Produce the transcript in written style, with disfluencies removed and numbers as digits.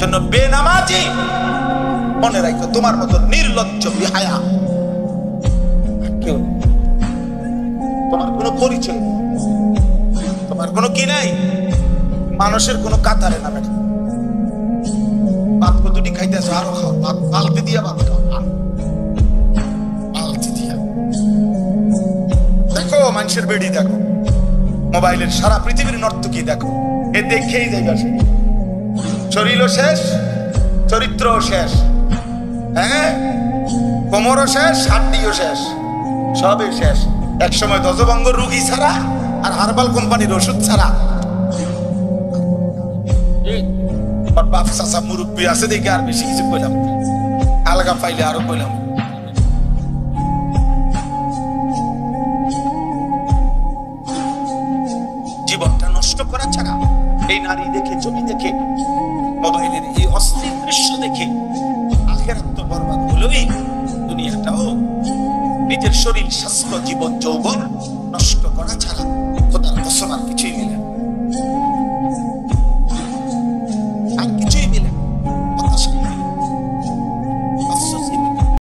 জন্য বেনামাজি মনে রাখো তোমার মতো নির্লজ্জ বেহায়া কেউ, তোমার কোনো পরিচয়, তোমার কোনো কি নাই, মানুষের কোনো কাতারে নামে না। ভাত দুটি খাইতেছো, আরো খাও, ভাত বালতি দিয়া ভাত খাও, বালতি দিয়া। দেখো মানুষের বেড়ি, দেখো মোবাইলের সারা পৃথিবীর নর্তকী দেখো, এ দেখেই যাইবা শরীরও শেষ, চরিত্রও শেষ, হ্যাঁ কোমরও শেষ, হাড্ডিও শেষ, সবই শেষ। একসময় ধ্বজভঙ্গ রুগী ছাড়া আর হার্বাল কোম্পানির ওষুধ ছাড়া। বাপ চাচা মুরব্বী আছে দেখে আর বেশি কিছু কইলাম, আলগা পাইলে আরো কইলাম। জীবনটা নষ্ট করা ছাড়া এই নারী দেখে, ছবি দেখে, মোবাইলের এই অস্থির দৃশ্য দেখে আখেরাত তো বরবাদ হলোই, দুনিয়াটাও, নিজের শরীর, স্বাস্থ্য, জীবন, যৌবন নষ্ট